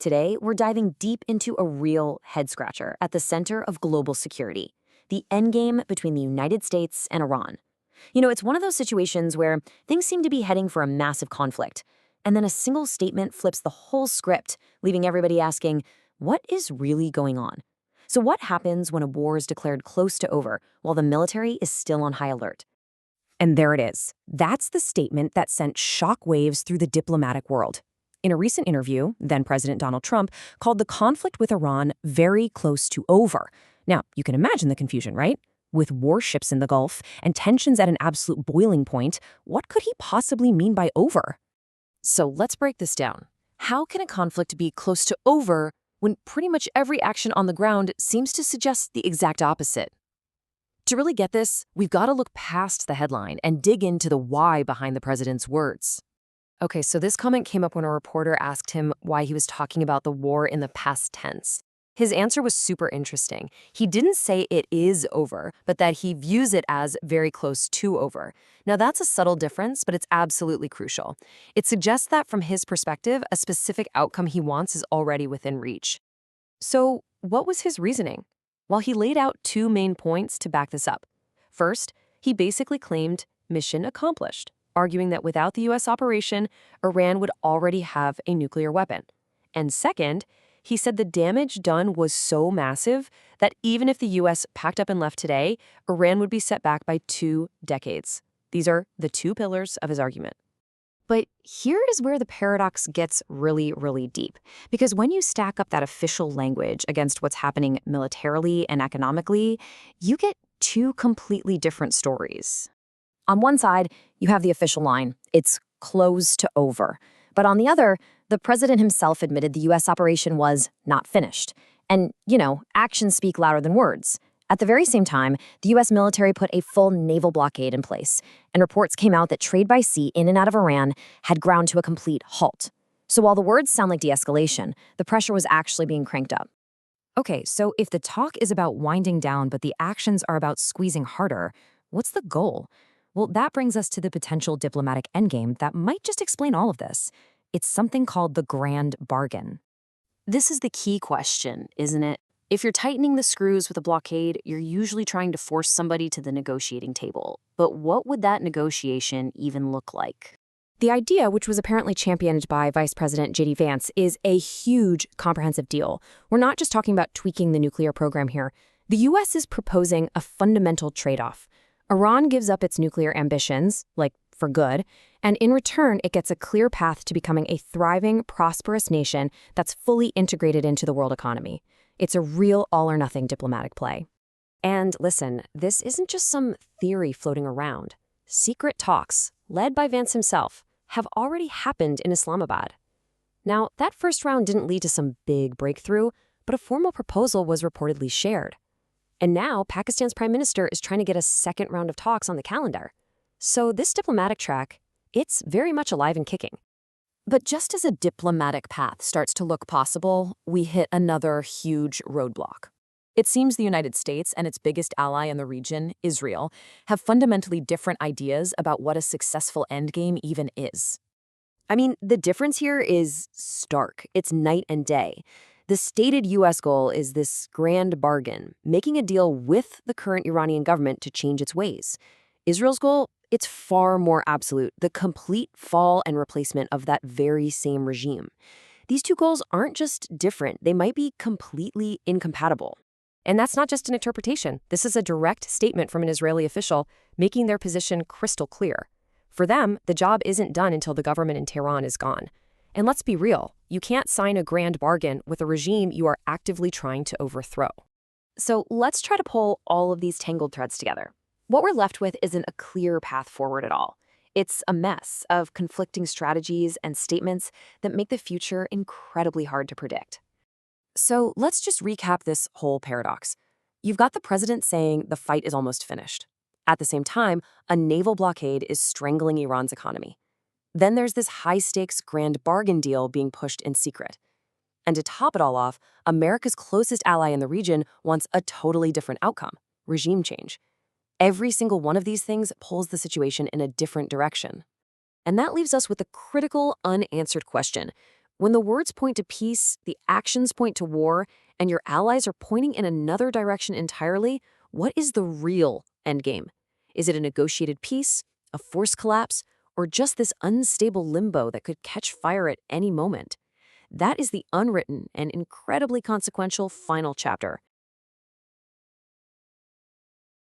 Today, we're diving deep into a real head-scratcher at the center of global security, the endgame between the United States and Iran. It's one of those situations where things seem to be heading for a massive conflict, and then a single statement flips the whole script, leaving everybody asking, what is really going on? So what happens when a war is declared close to over while the military is still on high alert? And there it is. That's the statement that sent shockwaves through the diplomatic world. In a recent interview, then-President Donald Trump called the conflict with Iran very close to over. Now, you can imagine the confusion, right? With warships in the Gulf and tensions at an absolute boiling point, what could he possibly mean by over? So let's break this down. How can a conflict be close to over when pretty much every action on the ground seems to suggest the exact opposite? To really get this, we've got to look past the headline and dig into the why behind the president's words. Okay, so this comment came up when a reporter asked him why he was talking about the war in the past tense. His answer was super interesting. He didn't say it is over, but that he views it as very close to over. Now, that's a subtle difference, but it's absolutely crucial. It suggests that from his perspective, a specific outcome he wants is already within reach. So, what was his reasoning? Well, he laid out two main points to back this up. First, he basically claimed mission accomplished, arguing that without the U.S. operation, Iran would already have a nuclear weapon. And second, he said the damage done was so massive that even if the U.S. packed up and left today, Iran would be set back by 2 decades. These are the two pillars of his argument. But here is where the paradox gets really, really deep. Because when you stack up that official language against what's happening militarily and economically, you get two completely different stories. On one side, you have the official line, it's close to over. But on the other, the president himself admitted the U.S. operation was not finished. And, actions speak louder than words. At the very same time, the U.S. military put a full naval blockade in place, and reports came out that trade by sea in and out of Iran had ground to a complete halt. So while the words sound like de-escalation, the pressure was actually being cranked up. Okay, so if the talk is about winding down but the actions are about squeezing harder, what's the goal? Well, that brings us to the potential diplomatic endgame that might just explain all of this. It's something called the grand bargain. This is the key question, isn't it? If you're tightening the screws with a blockade, you're usually trying to force somebody to the negotiating table. But what would that negotiation even look like? The idea, which was apparently championed by Vice President J.D. Vance, is a huge, comprehensive deal. We're not just talking about tweaking the nuclear program here. The U.S. is proposing a fundamental trade-off. Iran gives up its nuclear ambitions, like for good, and in return, it gets a clear path to becoming a thriving, prosperous nation that's fully integrated into the world economy. It's a real all-or-nothing diplomatic play. And listen, this isn't just some theory floating around. Secret talks, led by Vance himself, have already happened in Islamabad. Now, that first round didn't lead to some big breakthrough, but a formal proposal was reportedly shared. And now, Pakistan's prime minister is trying to get a second round of talks on the calendar. So this diplomatic track, it's very much alive and kicking. But just as a diplomatic path starts to look possible, we hit another huge roadblock. It seems the United States and its biggest ally in the region, Israel, have fundamentally different ideas about what a successful endgame even is. I mean, the difference here is stark. It's night and day. The stated U.S. goal is this grand bargain, making a deal with the current Iranian government to change its ways. Israel's goal, it's far more absolute, the complete fall and replacement of that very same regime. These two goals aren't just different, they might be completely incompatible. And that's not just an interpretation. This is a direct statement from an Israeli official making their position crystal clear. For them, the job isn't done until the government in Tehran is gone. And let's be real, you can't sign a grand bargain with a regime you are actively trying to overthrow. So let's try to pull all of these tangled threads together. What we're left with isn't a clear path forward at all. It's a mess of conflicting strategies and statements that make the future incredibly hard to predict. So let's just recap this whole paradox. You've got the president saying the fight is almost finished. At the same time, a naval blockade is strangling Iran's economy. Then there's this high-stakes grand bargain deal being pushed in secret. And to top it all off, America's closest ally in the region wants a totally different outcome, regime change. Every single one of these things pulls the situation in a different direction. And that leaves us with a critical, unanswered question. When the words point to peace, the actions point to war, and your allies are pointing in another direction entirely, what is the real endgame? Is it a negotiated peace, a forced collapse, or just this unstable limbo that could catch fire at any moment? That is the unwritten and incredibly consequential final chapter.